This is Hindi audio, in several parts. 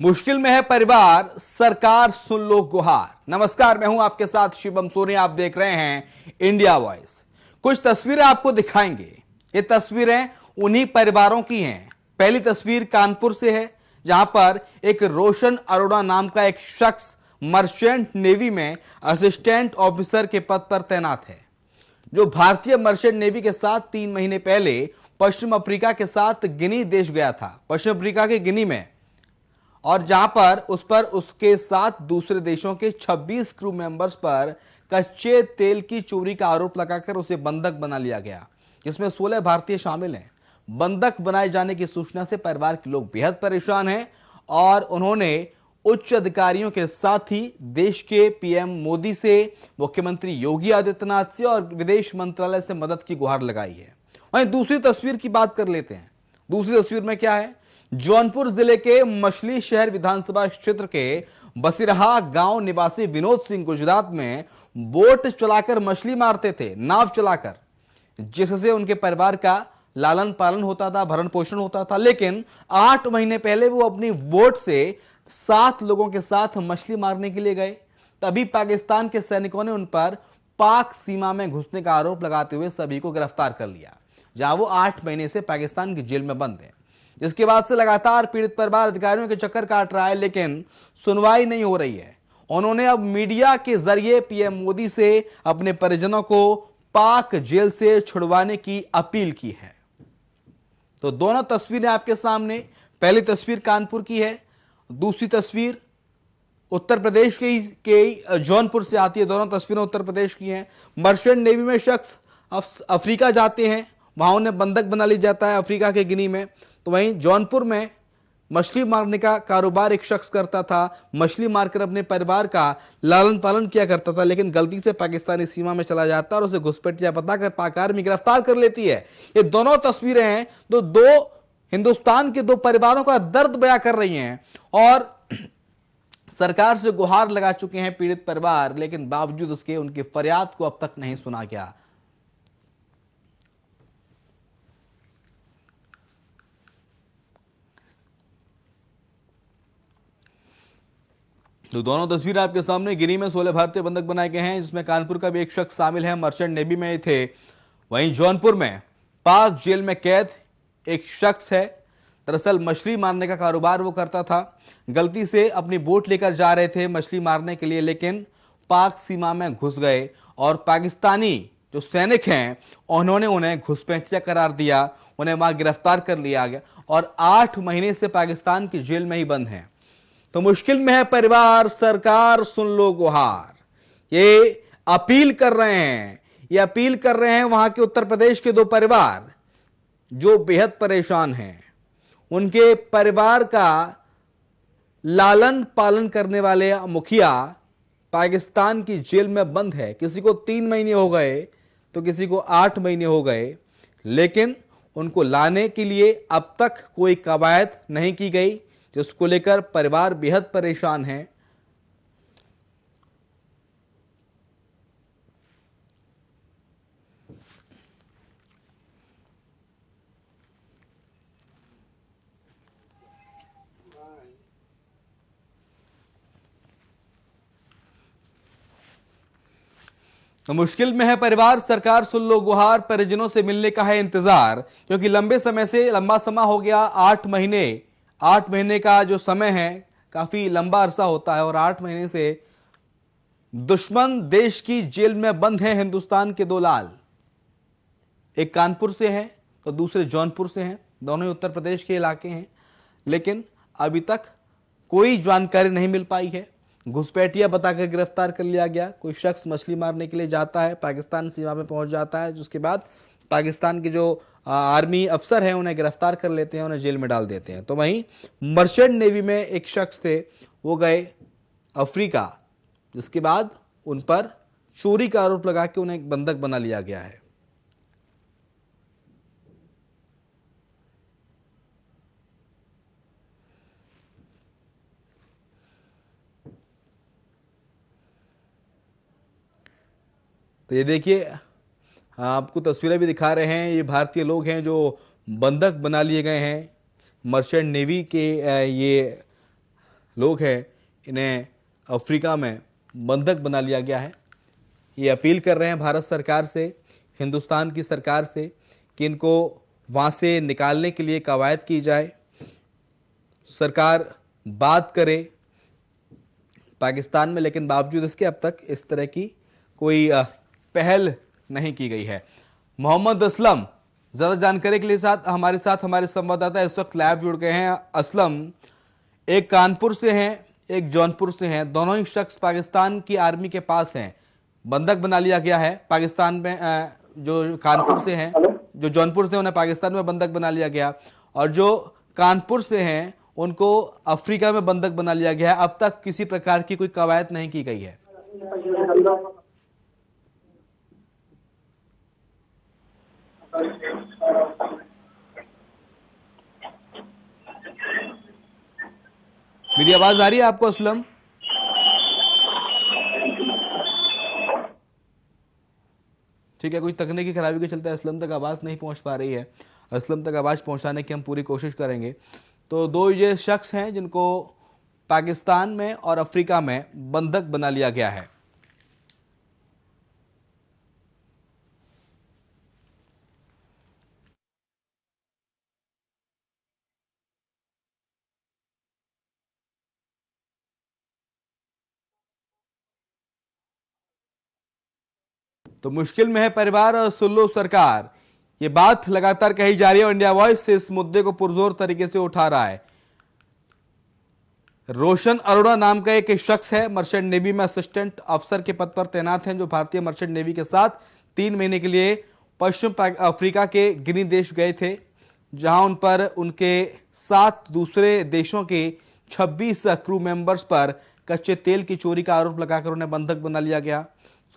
मुश्किल में है परिवार, सरकार सुन लो गुहार। नमस्कार, मैं हूं आपके साथ शिवम सोनी। आप देख रहे हैं इंडिया वॉइस। कुछ तस्वीरें आपको दिखाएंगे। ये तस्वीरें उन्हीं परिवारों की हैं। पहली तस्वीर कानपुर से है, जहां पर एक रोशन अरोड़ा नाम का एक शख्स मर्चेंट नेवी में असिस्टेंट ऑफिसर के पद पर तैनात है, जो भारतीय मर्चेंट नेवी के साथ 3 महीने पहले पश्चिम अफ्रीका के साथ गिनी देश गया था, पश्चिम अफ्रीका के गिनी में, और जहां पर उसके साथ दूसरे देशों के 26 क्रू मेंबर्स पर कच्चे तेल की चोरी का आरोप लगाकर उसे बंधक बना लिया गया, जिसमें 16 भारतीय शामिल हैं। बंधक बनाए जाने की सूचना से परिवार के लोग बेहद परेशान हैं और उन्होंने उच्च अधिकारियों के साथ ही देश के पीएम मोदी से, मुख्यमंत्री योगी आदित्यनाथ से और विदेश मंत्रालय से मदद की गुहार लगाई है। वहीं दूसरी तस्वीर की बात कर लेते हैं। दूसरी तस्वीर में क्या है? जौनपुर जिले के मछली शहर विधानसभा क्षेत्र के बसिरहा गांव निवासी विनोद सिंह गुजरात में बोट चलाकर मछली मारते थे, नाव चलाकर, जिससे उनके परिवार का लालन पालन होता था, भरण पोषण होता था। लेकिन 8 महीने पहले वो अपनी बोट से 7 लोगों के साथ मछली मारने के लिए गए। तभी पाकिस्तान के सैनिकों ने उन पर पाक सीमा में घुसने का आरोप लगाते हुए सभी को गिरफ्तार कर लिया, जहां वो 8 महीने से पाकिस्तान की जेल में बंद है। जिसके बाद से लगातार पीड़ित परिवार अधिकारियों के चक्कर काट रहा है, लेकिन सुनवाई नहीं हो रही है। उन्होंने अब मीडिया के जरिए पीएम मोदी से अपने परिजनों को पाक जेल से छुड़वाने की अपील की है। तो दोनों तस्वीरें आपके सामने। पहली तस्वीर कानपुर की है, दूसरी तस्वीर उत्तर प्रदेश के जौनपुर से आती है। दोनों तस्वीरें उत्तर प्रदेश की हैं। मर्चेंट नेवी में शख्स अफ्रीका जाते हैं, वहां उन्हें बंधक बना लिया जाता है अफ्रीका के गिनी में। तो वहीं जौनपुर में मछली मारने का कारोबार एक शख्स करता था, मछली मारकर अपने परिवार का लालन पालन किया करता था, लेकिन गलती से पाकिस्तानी सीमा में चला जाता और उसे घुसपैठिया बताकर पाक आर्मी गिरफ्तार कर लेती है। ये दोनों तस्वीरें हैं तो दो हिंदुस्तान के 2 परिवारों का दर्द बयां कर रही हैं और सरकार से गुहार लगा चुके हैं पीड़ित परिवार, लेकिन बावजूद उसके उनकी फरियाद को अब तक नहीं सुना गया। तो दोनों तस्वीर आपके सामने। गिनी में 16 भारतीय बंधक बनाए गए हैं, जिसमें कानपुर का भी एक शख्स शामिल है, मर्चेंट नेवी में थे। वहीं जौनपुर में पाक जेल में कैद एक शख्स है। दरअसल मछली मारने का कारोबार वो करता था। गलती से अपनी बोट लेकर जा रहे थे मछली मारने के लिए, लेकिन पाक सीमा में घुस गए और पाकिस्तानी जो सैनिक हैं उन्होंने उन्हें घुसपैठिया करार दिया, उन्हें वहां गिरफ्तार कर लिया गया और 8 महीने से पाकिस्तान की जेल में ही बंद हैं। तो मुश्किल में है परिवार, सरकार सुन लो गुहार। ये अपील कर रहे हैं, ये अपील कर रहे हैं वहां के उत्तर प्रदेश के 2 परिवार जो बेहद परेशान हैं। उनके परिवार का लालन पालन करने वाले मुखिया पाकिस्तान की जेल में बंद है। किसी को 3 महीने हो गए तो किसी को 8 महीने हो गए, लेकिन उनको लाने के लिए अब तक कोई कवायद नहीं की गई, जिसको लेकर परिवार बेहद परेशान है। तो मुश्किल में है परिवार, सरकार सुन लो गुहार। परिजनों से मिलने का है इंतजार, क्योंकि लंबा समय हो गया। 8 महीने का जो समय है काफी लंबा अरसा होता है और 8 महीने से दुश्मन देश की जेल में बंद है हिंदुस्तान के 2 लाल। एक कानपुर से है तो दूसरे जौनपुर से हैं। दोनों ही उत्तर प्रदेश के इलाके हैं, लेकिन अभी तक कोई जानकारी नहीं मिल पाई है। घुसपैठिया बताकर गिरफ्तार कर लिया गया। कोई शख्स मछली मारने के लिए जाता है, पाकिस्तान सीमा में पहुंच जाता है, जिसके बाद पाकिस्तान के जो आर्मी अफसर हैं उन्हें गिरफ्तार कर लेते हैं, उन्हें जेल में डाल देते हैं। तो वहीं मर्चेंट नेवी में एक शख्स थे, वो गए अफ्रीका, जिसके बाद उन पर चोरी का आरोप लगा के उन्हें बंधक बना लिया गया है। तो ये देखिए, आपको तस्वीरें भी दिखा रहे हैं। ये भारतीय लोग हैं जो बंधक बना लिए गए हैं। मर्चेंट नेवी के ये लोग हैं इन्हें अफ्रीका में बंधक बना लिया गया है। ये अपील कर रहे हैं भारत सरकार से, हिंदुस्तान की सरकार से कि इनको वहाँ से निकालने के लिए कवायद की जाए, सरकार बात करे पाकिस्तान में, लेकिन बावजूद इसके अब तक इस तरह की कोई पहल नहीं की गई है। मोहम्मद असलम ज़्यादा जानकारी के लिए हमारे संवाददाता इस वक्त लाइव जुड़ गए हैं। असलम, एक कानपुर से हैं, एक जौनपुर से हैं, दोनों ही शख्स पाकिस्तान की आर्मी के पास हैं, बंधक बना लिया गया है पाकिस्तान में। जो कानपुर से हैं, जो जौनपुर से, उन्हें पाकिस्तान में बंधक बना लिया गया, और जो कानपुर से हैं उनको अफ्रीका में बंधक बना लिया गया है। अब तक किसी प्रकार की कोई कवायद नहीं की गई है। मेरी आवाज आ रही है आपको असलम? ठीक है, कोई तकनीकी खराबी के चलते असलम तक आवाज नहीं पहुंच पा रही है। असलम तक आवाज पहुंचाने की हम पूरी कोशिश करेंगे। तो दो ये शख्स हैं जिनको पाकिस्तान में और अफ्रीका में बंधक बना लिया गया है। तो मुश्किल में है परिवार और सुन लो सरकार, ये बात लगातार कही जा रही है और इंडिया वॉइस से इस मुद्दे को पुरजोर तरीके से उठा रहा है। रोशन अरोड़ा नाम का एक शख्स है, मर्चेंट नेवी में असिस्टेंट अफसर के पद पर तैनात हैं, जो भारतीय मर्चेंट नेवी के साथ 3 महीने के लिए पश्चिम अफ्रीका के गिनी देश गए थे, जहां उन पर उनके 7 दूसरे देशों के 26 क्रू मेंबर्स पर कच्चे तेल की चोरी का आरोप लगाकर उन्हें बंधक बना लिया गया।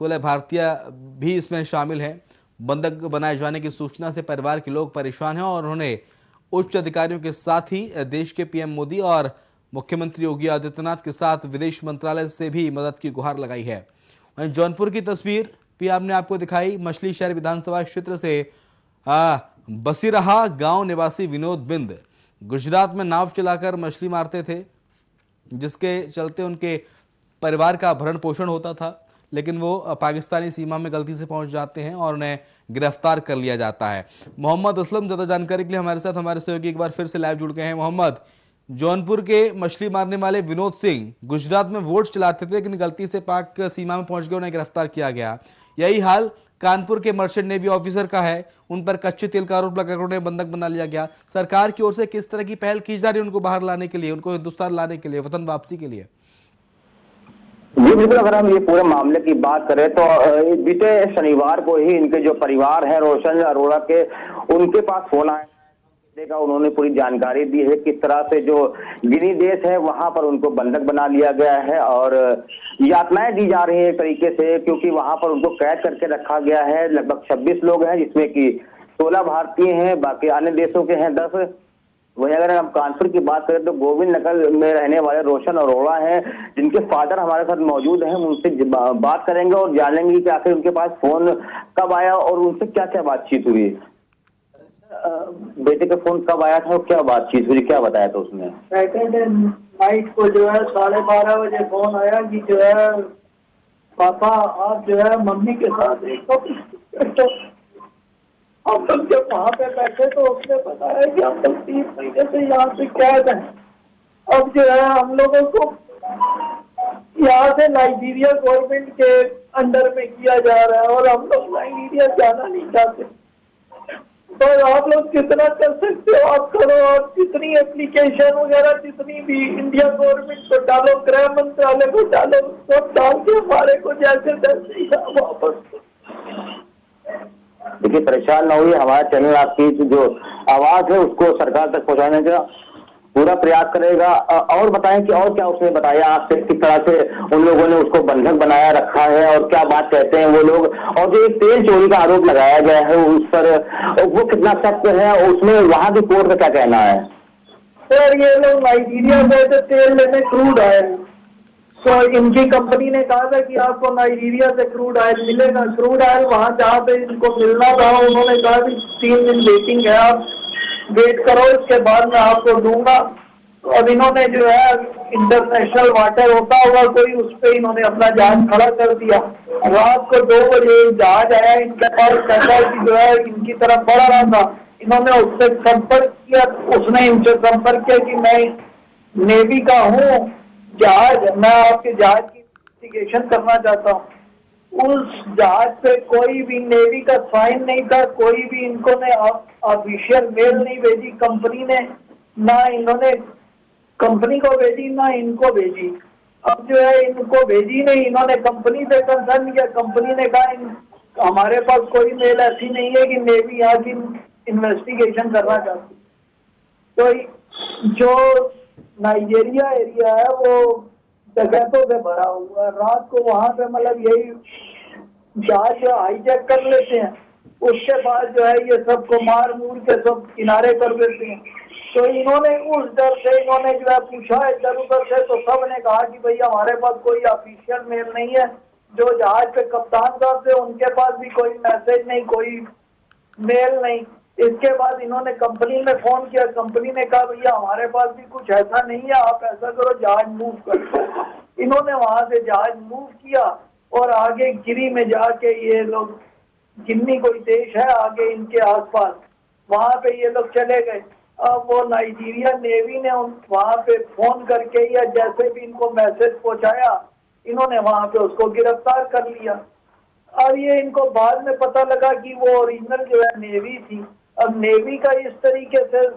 16 भारतीय भी इसमें शामिल हैं। बंधक बनाए जाने की सूचना से परिवार के लोग परेशान हैं और उन्होंने उच्च अधिकारियों के साथ ही देश के पीएम मोदी और मुख्यमंत्री योगी आदित्यनाथ के साथ विदेश मंत्रालय से भी मदद की गुहार लगाई है। वहीं जौनपुर की तस्वीर भी हमने आपको दिखाई। मछली शहर विधानसभा क्षेत्र से बसीरहा गांव निवासी विनोद बिंद गुजरात में नाव चलाकर मछली मारते थे, जिसके चलते उनके परिवार का भरण पोषण होता था, लेकिन वो पाकिस्तानी सीमा में गलती से पहुंच जाते हैं और उन्हें गिरफ्तार कर लिया जाता है। मोहम्मद असलम ज्यादा जानकारी के लिए हमारे सहयोगी एक बार फिर से लाइव जुड़ गए हैं। मोहम्मद, जौनपुर के मछली मारने वाले विनोद सिंह गुजरात में वोट चलाते थे, लेकिन गलती से पाक सीमा में पहुंच गए, उन्हें गिरफ्तार किया गया। यही हाल कानपुर के मर्चेंट नेवी ऑफिसर का है, उन पर कच्चे तेल का आरोप लगाकर उन्हें बंधक बना लिया गया। सरकार की ओर से किस तरह की पहल की जा रही है उनको बाहर लाने के लिए, उनको हिंदुस्तान लाने के लिए, वतन वापसी के लिए? जी बिल्कुल, अगर हम ये पूरे मामले की बात करें तो बीते शनिवार को ही इनके जो परिवार है रोशन अरोड़ा के, उनके पास फोन आया देखा, उन्होंने पूरी जानकारी दी है किस तरह से जो गिनी देश है वहां पर उनको बंधक बना लिया गया है और यातनाएं दी जा रही है एक तरीके से, क्योंकि वहां पर उनको कैद करके रखा गया है। लगभग 26 लोग हैं, जिसमें कि 16 भारतीय हैं, बाकी अन्य देशों के हैं 10। वहीं अगर हम कानपुर की बात करें तो गोविंद नगर में रहने वाले रोशन अरोड़ा हैं, जिनके फादर हमारे साथ मौजूद हैं। उनसे बात करेंगे और जानेंगे कि आखिर उनके पास फोन कब आया और उनसे क्या क्या बातचीत हुई। बेटे का फोन कब आया था और क्या बातचीत हुई, क्या बताया था उसने? सैटरडे नाइट को जो है 12:30 बजे फोन आया कि जो है पापा आप जो है मम्मी के साथ तो हम लोग जब वहाँ पे बैठे तो उसने बताया कि हम लोग 3 महीने से यहाँ पे कैद हैं। अब जो है हम लोगों को यहाँ से नाइजीरिया गवर्नमेंट के अंडर में किया जा रहा है और हम लोग नाइजीरिया जाना नहीं चाहते। तो आप लोग कितना कर सकते हो आप करो, और जितनी एप्लीकेशन वगैरह जितनी भी इंडिया गवर्नमेंट को डालो, गृह मंत्रालय को डालो, सब डाल के हमारे को जैसे तैसे वापस। देखिए, परेशान ना हुई, हमारा चैनल आपकी जो आवाज है उसको सरकार तक पहुंचाने का पूरा प्रयास करेगा। और बताएं कि और क्या उसने बताया आपसे, किस तरह से उन लोगों ने उसको बंधक बनाया रखा है और क्या बात कहते हैं वो लोग, और जो एक तेल चोरी का आरोप लगाया गया है उस पर वो कितना सख्त है, उसमें वहां की कोर्ट का क्या कहना है? सर ये लोग नाइजीरिया गए थे तेल लेने, क्रूड ऑयल, तो इनकी कंपनी ने कहा था कि आपको नाइजीरिया से क्रूड ऑयल मिलेगा। क्रूड ऑयल वहां जहाँ पे इनको मिलना था उन्होंने कहा कि 3 दिन वेटिंग है, आप वेट करो, इसके बाद मैं आपको दूंगा। तो अब इन्होंने जो है इंटरनेशनल वाटर होता होगा कोई, उस पे इन्होंने अपना जहाज खड़ा कर दिया। रात को 2 बजे जहाज आया इनके पास, कहता है कि जो है इनकी तरफ बढ़ रहा था। इन्होंने उससे संपर्क किया, उसने इनसे संपर्क किया कि मैं नेवी का हूँ जहाज, मैं आपके जहाज की इन्वेस्टिगेशन करना चाहता हूँ। उस जहाज पे कोई भी नेवी का साइन नहीं था, कोई भी इनको ने ऑफिशियल मेल नहीं भेजी कंपनी ने, ना इन्होंने कंपनी को भेजी ना इनको भेजी। अब जो है इनको भेजी नहीं, इन्होंने कंपनी से कंसर्न किया, कंपनी ने कहा हमारे पास कोई मेल ऐसी नहीं है कि नेवी यहाँ की इन्वेस्टिगेशन करना चाहती। तो जो नाइजीरिया एरिया है वो डकैतों से भरा हुआ है। रात को वहां पे मतलब यही जहाज जो हाईजैक कर लेते हैं, उसके बाद जो है ये सबको मार मूर के सब किनारे कर देते हैं। तो इन्होंने उस डर से इन्होंने जो है पूछा इधर उधर से, तो सब ने कहा कि भाई हमारे पास कोई ऑफिशियल मेल नहीं है। जो जहाज पे कप्तान साहब थे उनके पास भी कोई मैसेज नहीं, कोई मेल नहीं। इसके बाद इन्होंने कंपनी में फोन किया, कंपनी ने कहा भैया हमारे पास भी कुछ ऐसा नहीं है, आप ऐसा करो जहाज मूव करो। इन्होंने वहां से जहाज मूव किया और आगे गिरी में जाके ये लोग, गिनी कोई देश है आगे इनके आसपास, वहां पे ये लोग चले गए। अब वो नाइजीरिया नेवी ने वहां पे फोन करके या जैसे भी इनको मैसेज पहुंचाया, इन्होंने वहां पे उसको गिरफ्तार कर लिया। अब ये इनको बाद में पता लगा कि वो ओरिजिनल जो है नेवी थी। अब नेवी का इस तरीके से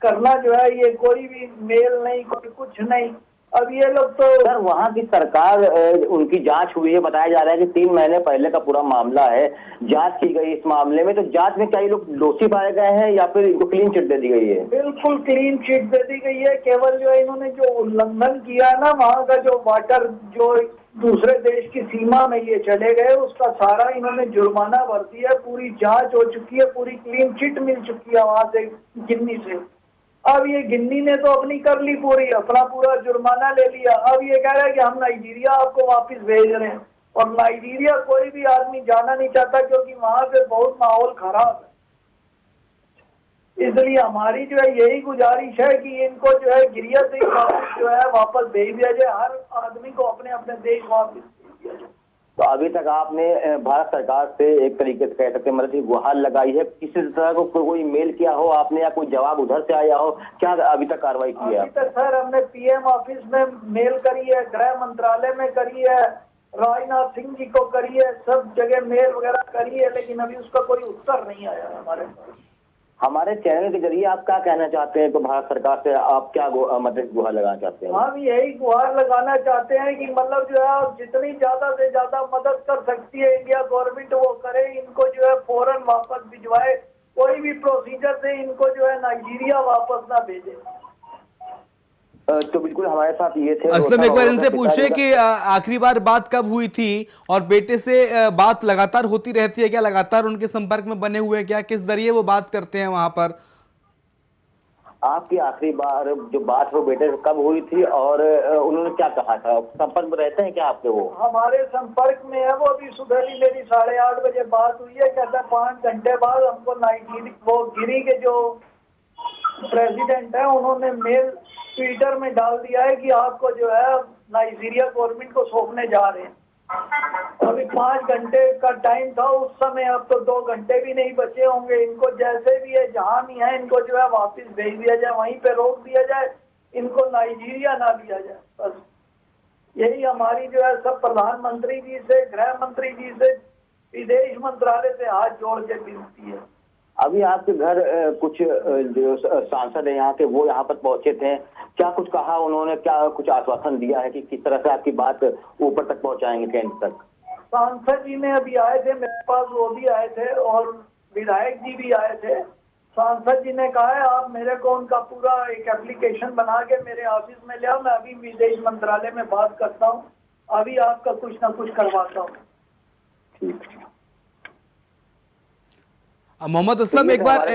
करना जो है, ये कोई भी मेल नहीं, कोई कुछ नहीं। अब ये लोग तो सर वहाँ की सरकार उनकी जांच हुई है, बताया जा रहा है कि 3 महीने पहले का पूरा मामला है, जांच की गई इस मामले में। तो जांच में क्या ये लोग दोषी पाए गए हैं या फिर इनको क्लीन चिट दे दी गई है? बिल्कुल क्लीन चिट दे दी गई है। केवल जो है इन्होंने जो उल्लंघन किया है ना, वहाँ का जो वाटर जो दूसरे देश की सीमा में ये चले गए, उसका सारा इन्होंने जुर्माना भर दिया। पूरी जांच हो चुकी है, पूरी क्लीन चिट मिल चुकी है वहां से गिन्नी से। अब ये गिन्नी ने तो अपनी कर ली पूरी, अपना पूरा जुर्माना ले लिया। अब ये कह रहा है कि हम नाइजीरिया आपको वापस भेज रहे हैं, और नाइजीरिया कोई भी आदमी जाना नहीं चाहता क्योंकि वहां पे बहुत माहौल खराब है। इसलिए हमारी जो है यही गुजारिश है कि इनको जो है गिरिया से जो है वापस भेज दिया जाए, हर आदमी को अपने अपने देश वापस भेज दिया जाए। तो अभी तक आपने भारत सरकार से एक तरीके से कह सकते हैं मतलब गुहार लगाई है, किसी तरह को कोई मेल किया हो आपने या कोई जवाब उधर से आया हो, क्या अभी तक कार्रवाई की है? अभी तक सर हमने पीएम ऑफिस में मेल करी है, गृह मंत्रालय में करी है, राजनाथ सिंह जी को करी है, सब जगह मेल वगैरह करी है, लेकिन अभी उसका कोई उत्तर नहीं आया हमारे पास। हमारे चैनल के जरिए आप क्या कहना चाहते हैं? तो भारत सरकार से आप क्या मतलब गुहार लगाना चाहते हैं? हम यही गुहार लगाना चाहते हैं कि मतलब जो है जितनी ज्यादा से ज्यादा मदद कर सकती है इंडिया गवर्नमेंट वो करे, इनको जो है फौरन वापस भिजवाए, कोई भी प्रोसीजर से इनको जो है नाइजीरिया वापस ना भेजे। तो बिल्कुल हमारे साथ ये थे। असलम एक बार इनसे पूछे कि आखिरी बार बात कब हुई थी, और बेटे से बात लगातार होती रहती है क्या, लगातार उनके संपर्क में बने हुए हैं क्या, किस जरिए वो बात करते हैं वहां पर? आपकी आखिरी बार जो बात वो बेटे से कब हुई थी और उन्होंने क्या कहा था? संपर्क में रहते हैं क्या आपके वो? हमारे संपर्क में है वो। अभी सुबह भी मेरी 8:30 बजे बात हुई है। कहता है 5 घंटे बाद हमको नाइजीरिया, वो गिरी के जो प्रेसिडेंट है उन्होंने मेल ट्विटर में डाल दिया है कि आपको जो है नाइजीरिया गवर्नमेंट को सौंपने जा रहे हैं। अभी 5 घंटे का टाइम था उस समय, अब तो 2 घंटे भी नहीं बचे होंगे। इनको जैसे भी है, जहां भी है, इनको जो है वापस भेज दिया जाए, वहीं पे रोक दिया जाए, इनको नाइजीरिया ना लिया जाए। बस यही हमारी जो है सब प्रधानमंत्री जी से, गृह मंत्री जी से, विदेश मंत्रालय से हाथ जोड़ के विनती है। अभी आपके घर कुछ जो सांसद है यहाँ के वो यहाँ पर पहुंचे थे, क्या कुछ कहा उन्होंने, क्या कुछ आश्वासन दिया है कि किस तरह से आपकी बात ऊपर तक पहुंचाएंगे, केंद्र तक? सांसद जी ने अभी आए थे मेरे पास, वो भी आए थे और विधायक जी भी आए थे। सांसद जी ने कहा है आप मेरे को उनका पूरा एक एप्लीकेशन बना के मेरे ऑफिस में ले आओ, मैं अभी विदेश मंत्रालय में बात करता हूँ, अभी आपका कुछ ना कुछ करवाता हूँ। ठीक। मोहम्मद असलम एक बार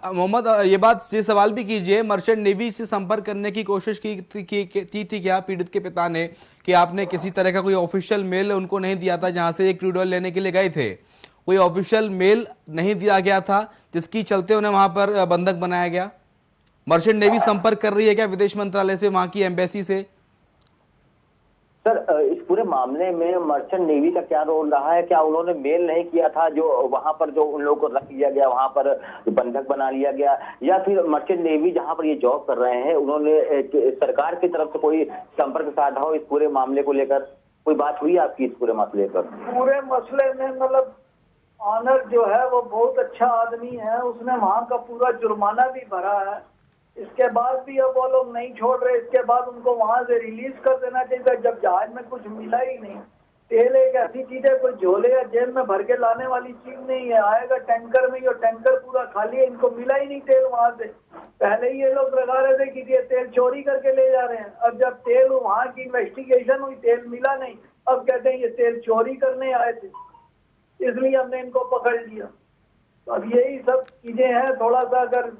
मोहम्मद ये बात, ये सवाल भी कीजिए, मर्चेंट नेवी से संपर्क करने की कोशिश की थी क्या पीड़ित के पिता ने, कि आपने किसी तरह का कोई ऑफिशियल मेल उनको नहीं दिया था जहां से ये क्रूड ऑयल लेने के लिए गए थे? कोई ऑफिशियल मेल नहीं दिया गया था जिसकी चलते उन्हें वहां पर बंधक बनाया गया? मर्चेंट नेवी संपर्क कर रही है क्या विदेश मंत्रालय से, वहां की एम्बेसी से? सर, इस पूरे मामले में मर्चेंट नेवी का क्या रोल रहा है? क्या उन्होंने मेल नहीं किया था जो वहां पर जो उन लोगों को रख लिया गया, वहां पर बंधक बना लिया गया, या फिर मर्चेंट नेवी जहां पर ये जॉब कर रहे हैं उन्होंने सरकार की तरफ से कोई संपर्क साधा हो इस पूरे मामले को लेकर? कोई बात हुई आपकी इस पूरे मसले पर? पूरे मसले में मतलब ऑनर जो है वो बहुत अच्छा आदमी है, उसने वहाँ का पूरा जुर्माना भी भरा है। इसके बाद भी अब वो लोग नहीं छोड़ रहे, इसके बाद उनको वहां से रिलीज कर देना चाहिए जब जहाज में कुछ मिला ही नहीं। तेल एक ऐसी चीज है, कोई झोले या जेल में भर के लाने वाली चीज नहीं है, आएगा टैंकर में, और टैंकर पूरा खाली है, इनको मिला ही नहीं तेल वहां से। पहले ही ये लोग लगा रहे थे कि ये तेल चोरी करके ले जा रहे हैं, अब जब तेल वहां की इन्वेस्टिगेशन हुई, तेल मिला नहीं, अब कहते हैं ये तेल चोरी करने आए थे, इसलिए हमने इनको पकड़ लिया। तो अब यही सब चीजें हैं, थोड़ा सा अगर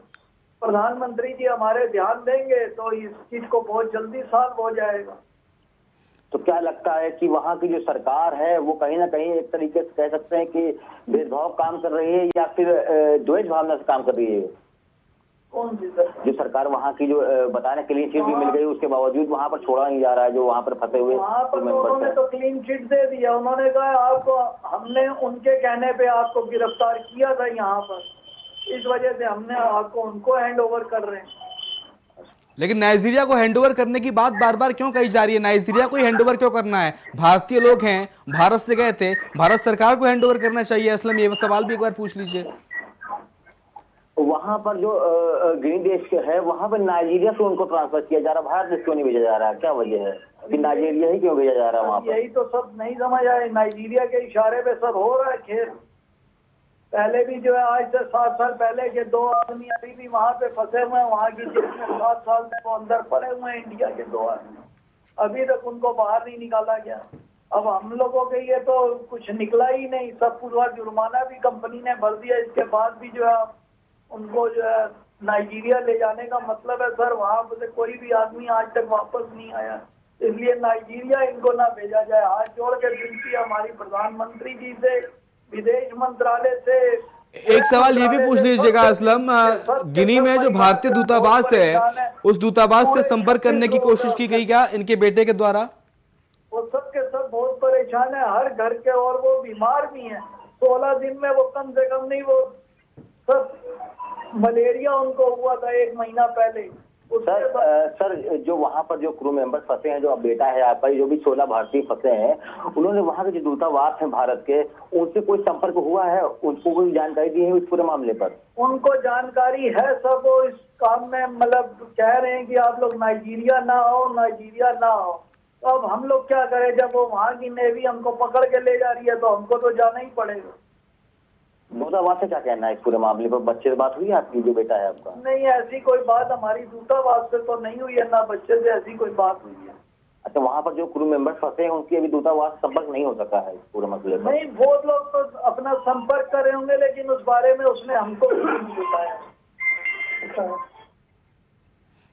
प्रधानमंत्री जी हमारे ध्यान देंगे तो इस चीज को बहुत जल्दी सॉल्व हो जाएगा। तो क्या लगता है कि वहाँ की जो सरकार है वो कहीं ना कहीं एक तरीके से कह सकते हैं कि भेदभाव काम कर रही है, या फिर द्वेष भावना से काम कर रही है? कौन सी सरकार? जो सरकार वहाँ की जो बताने के लिए चीज भी मिल गई, उसके बावजूद वहाँ पर छोड़ा नहीं जा रहा है जो वहाँ पर फंसे हुए वहाँ पर उन्होंने तो क्लीन चिट दे दिया, उन्होंने कहा आपको, हमने उनके कहने पे आपको गिरफ्तार किया था यहाँ पर, इस वजह से हमने आपको उनको हैंड ओवर कर रहे हैं। लेकिन नाइजीरिया को हैंडओवर करने की बात बार बार क्यों कही जा रही है? नाइजीरिया को हैंडओवर क्यों करना है? भारतीय लोग हैं, भारत से गए थे, भारत सरकार को हैंडओवर करना चाहिए। असलम, ये सवाल भी एक बार पूछ लीजिए। वहाँ पर जो गिनी देश के है, वहाँ पर नाइजीरिया से उनको ट्रांसफर किया जा रहा है, भारत देश क्यों नहीं भेजा जा रहा है? क्या वजह है कि नाइजीरिया ही क्यों भेजा जा रहा है वहाँ पर? यही तो सब नहीं समझ आए, नाइजीरिया के इशारे पे सब हो रहा है खेल। पहले भी जो है, आज से 7 साल पहले के 2 आदमी अभी भी वहाँ पे फंसे हुए हैं, वहाँ की जेल में 7 साल से वो अंदर पड़े हुए हैं, इंडिया के 2 आदमी, अभी तक उनको बाहर नहीं निकाला गया। अब हम लोगों के ये तो कुछ निकला ही नहीं, सब पूरा जुर्माना भी कंपनी ने भर दिया, इसके बाद भी जो है उनको जो है नाइजीरिया ले जाने का मतलब है सर, वहाँ से कोई भी आदमी आज तक वापस नहीं आया, इसलिए नाइजीरिया इनको ना भेजा जाए। हाथ जोड़ के विनती है हमारी प्रधानमंत्री जी से, विदेश मंत्रालय से। एक सवाल ये भी पूछ लीजिएगा असलम, गिनी में जो भारतीय दूतावास है, उस दूतावास से संपर्क करने की कोशिश की गई क्या इनके बेटे के द्वारा? वो सब के सब बहुत परेशान है, हर घर के, और वो बीमार भी हैं। 16 दिन में वो कम से कम नहीं, वो सब मलेरिया उनको हुआ था 1 महीना पहले। सर, जो वहाँ पर जो क्रू मेंबर्स फंसे हैं, जो अब बेटा है आपका, जो भी 16 भारतीय फंसे हैं, उन्होंने वहाँ के जो दूतावास हैं भारत के, उनसे कोई संपर्क हुआ है? उनको कोई जानकारी दी है इस पूरे मामले पर? उनको जानकारी है सब, वो इस काम में मतलब कह रहे हैं कि आप लोग नाइजीरिया ना आओ, नाइजीरिया ना आओ। तो अब हम लोग क्या करें, जब वो वहाँ की नेवी हमको पकड़ के ले जा रही है तो हमको तो जाना ही पड़ेगा। दूतावास से क्या कहना है इस पूरे मामले पर? बच्चे से बात हुई है आपकी, जो बेटा है आपका? नहीं, ऐसी कोई बात हमारी दूतावास से तो नहीं हुई है, ना बच्चे से ऐसी कोई बात हुई है। अच्छा, वहाँ पर जो क्रू मेंबर्स फंसे हैं उनकी अभी दूतावास संपर्क नहीं हो सका है इस पूरे मसले पर? नहीं, वो लोग तो अपना संपर्क करे होंगे, लेकिन उस बारे में उसने हमको नहीं बताया।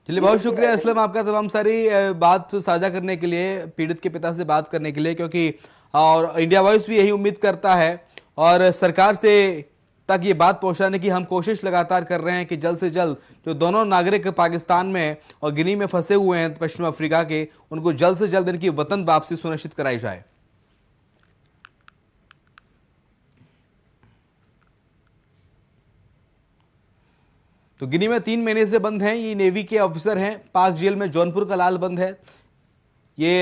चलिए, बहुत शुक्रिया असलम आपका तमाम सारी बात साझा करने के लिए, पीड़ित के पिता से बात करने के लिए, क्योंकि और इंडिया वॉइस भी यही उम्मीद करता है और सरकार से तक ये बात पहुंचाने की हम कोशिश लगातार कर रहे हैं कि जल्द से जल्द जो दोनों नागरिक पाकिस्तान में और गिनी में फंसे हुए हैं पश्चिम अफ्रीका के, उनको जल्द से जल्द इनकी वतन वापसी सुनिश्चित कराई जाए। तो गिनी में 3 महीने से बंद हैं, ये नेवी के ऑफिसर हैं, पाक जेल में जौनपुर का लाल बंद है। ये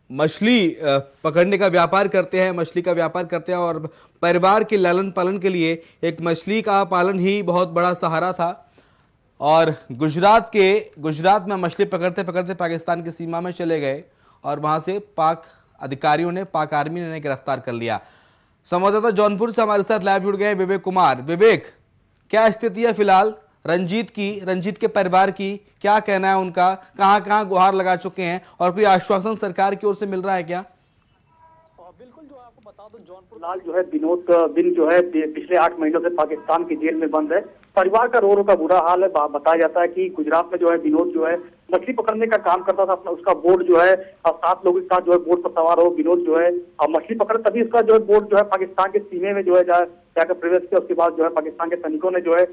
मछली पकड़ने का व्यापार करते हैं, मछली का व्यापार करते हैं और परिवार के लालन पालन के लिए एक मछली का पालन ही बहुत बड़ा सहारा था। और गुजरात में मछली पकड़ते पकड़ते पाकिस्तान की सीमा में चले गए और वहां से पाक अधिकारियों ने, पाक आर्मी ने गिरफ्तार कर लिया। संवाददाता जौनपुर से हमारे साथ लाइव जुड़ गए विवेक कुमार। विवेक, क्या स्थिति है फिलहाल रंजीत के परिवार की? क्या कहना है उनका? कहां कहां गुहार लगा चुके हैं और कोई आश्वासन सरकार की ओर से मिल रहा है क्या? बिल्कुल, जो आपको बता दो, जौनपुर लाल जो है दिन जो है पिछले 8 महीनों से पाकिस्तान की जेल में बंद है। परिवार का रो का बुरा हाल है। बताया जाता है कि गुजरात में जो है विनोद जो है मछली पकड़ने का काम करता था, अपना उसका बोट जो है 7 लोगों के साथ जो है बोट पर सवार हो विनोद जो है मछली पकड़, तभी उसका जो है बोट जो है पाकिस्तान के सीमे में जो है जाकर प्रवेश किया। उसके बाद जो है पाकिस्तान के सैनिकों ने जो है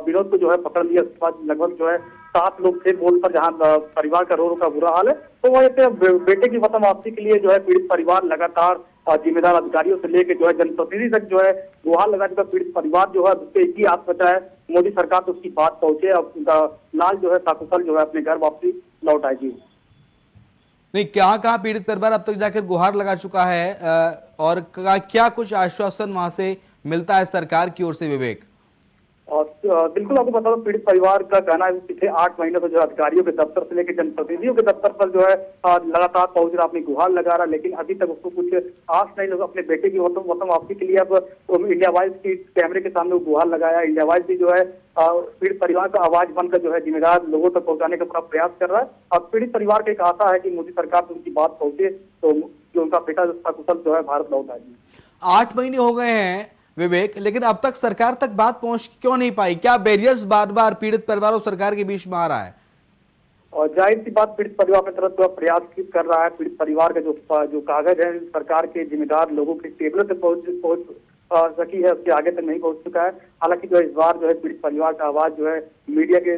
विनोद को जो है पकड़ लिया। उसके बाद लगभग जो है 7 लोग थे बोट पर, जहाँ परिवार का रो रो का बुरा हाल है। तो वहीं पे बेटे की वतन वापसी के लिए जो है पीड़ित परिवार लगातार जिम्मेदार अधिकारियों से लेकर जो है जनप्रतिनिधि तक जो है गुहार लगा चुका। पीड़ित परिवार जो है उससे एक ही आस बचा है, मोदी सरकार तो उसकी बात पहुंचे, अब उनका लाल जो है साकुशल जो है अपने घर वापसी लौट आएगी। नहीं, कहाँ पीड़ित परिवार अब तक जाकर गुहार लगा चुका है और क्या कुछ आश्वासन वहां से मिलता है सरकार की ओर से, विवेक? और बिल्कुल आपको बता दो, पीड़ित परिवार का कहना है पिछले 8 महीनों से जो अधिकारियों के दफ्तर से लेकर जनप्रतिनिधियों के दफ्तर पर जो है लगातार पहुंच रहा, अपनी गुहार लगा रहा, लेकिन अभी तक उसको कुछ आस नहीं लगा। अपने बेटे की वतन वापसी के लिए अब इंडिया वाइज की कैमरे के सामने गुहार लगाया। इंडिया वाइज भी जो है पीड़ित परिवार का आवाज बनकर जो है जिम्मेदार लोगों तक पहुंचाने का पूरा प्रयास कर रहा है। और पीड़ित परिवार का एक आशा है कि मोदी सरकार से उनकी बात पहुंचे तो जो उनका बेटा सकुशल जो है भारत लौट आएगी। 8 महीने हो गए हैं विवेक, लेकिन अब तक सरकार तक बात पहुंच क्यों नहीं पाई? क्या बैरियर्स बार बार पीड़ित परिवार और सरकार के बीच में आ रहा है? और जाहिर सी बात, पीड़ित परिवार की तरफ तो प्रयास कर रहा है। पीड़ित परिवार का जो कागज है सरकार के जिम्मेदार लोगों के टेबलों से पहुंच सकी है, उसके आगे तक नहीं पहुंच चुका है। हालांकि जो इस बार जो है पीड़ित परिवार का आवाज जो है मीडिया के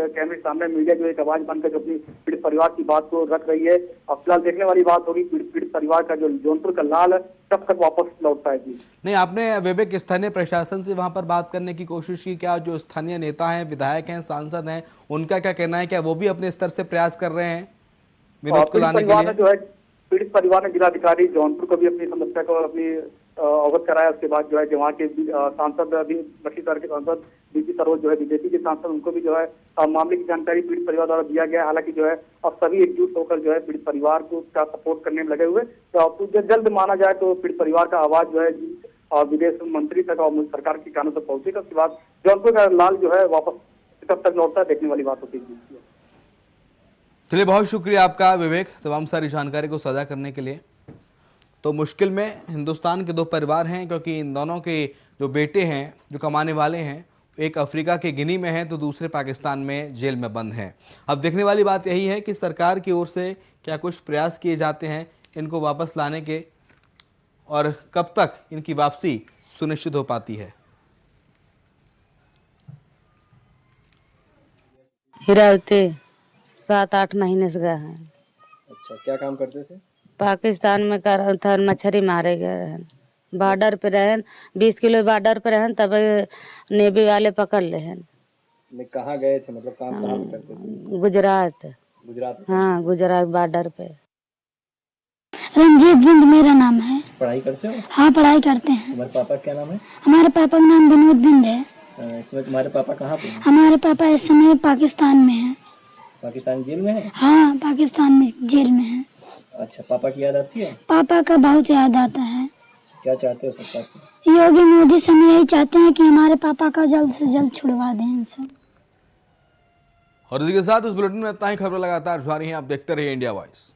कैमरे सामने मीडिया जो एक आवाज बनकर जो अपनी पीड़ित परिवार की बात को रख रही है। अब फिलहाल देखने वाली बात होगी पीड़ित परिवार का जो जौनपुर का लाल है कब तक वापस लौट पाएगी। नहीं, आपने विवेक स्थानीय प्रशासन से वहां पर बात करने की कोशिश की क्या? जो स्थानीय नेता हैं, विधायक हैं, सांसद हैं, उनका क्या कहना है? क्या वो भी अपने स्तर से प्रयास कर रहे हैं विनोद को लाने के लिए? जो है पीड़ित परिवार ने जिलाधिकारी जौनपुर को भी अपनी समस्या को अपनी अवगत कराया। उसके बाद जो है वहाँ के सांसद अभी बखीसर के सांसद बीपी सरोज जो है बीजेपी के सांसद, उनको भी जो है मामले की जानकारी पीड़ित परिवार द्वारा दिया गया। हालांकि जो है अब सभी एकजुट होकर जो है पीड़ित परिवार को का सपोर्ट करने में लगे हुए। तो जल्द माना जाए तो पीड़ित परिवार का आवाज जो है विदेश मंत्री तक और सरकार के कानों तक पहुंचेगा। उसके बाद जौनपुर का लाल जो है वापस कब तक लौटता है देखने वाली बात होती है। चलिए, बहुत शुक्रिया आपका विवेक तमाम सारी जानकारी को साझा करने के लिए। तो मुश्किल में हिंदुस्तान के 2 परिवार हैं, क्योंकि इन दोनों के जो बेटे हैं जो कमाने वाले हैं, एक अफ्रीका के गिनी में हैं तो दूसरे पाकिस्तान में जेल में बंद हैं। अब देखने वाली बात यही है कि सरकार की ओर से क्या कुछ प्रयास किए जाते हैं इनको वापस लाने के, और कब तक इनकी वापसी सुनिश्चित हो पाती है। हिरावती 7-8 महीने से गए हैं। अच्छा, क्या काम करते थे? पाकिस्तान में कर था, मछली मारे गए रहन, बॉर्डर पे रहन, 20 किलो बॉर्डर पे रहन, तब नेवी वाले पकड़ ले हैं। कहाँ गए थे, मतलब काम कहाँ पे करते थे? गुजरात। गुजरात? हाँ, गुजरात बॉर्डर पे। रंजीत बिंद मेरा नाम है। पढ़ाई करते हो? हाँ, पढ़ाई करते हैं। तुम्हारे पापा क्या नाम है? हमारे पापा का नाम विनोद बिंद है। इसमें तुम्हारे पापा कहाँ पे हैं? हमारे पापा इस समय पाकिस्तान में हैं। पाकिस्तान जेल में है? हाँ, पाकिस्तान में जेल में हैं। अच्छा, पापा की याद आती है? पापा का बहुत याद आता है। क्या चाहते हो सरकार से? योगी मोदी से हम यही चाहते हैं कि हमारे पापा का जल्द से जल्द छुड़वा दें इनसे। और इसी के साथ इस बुलेटिन में इतना ही। खबर लगातार जारी है, आप देखते रहिए इंडिया वॉइस।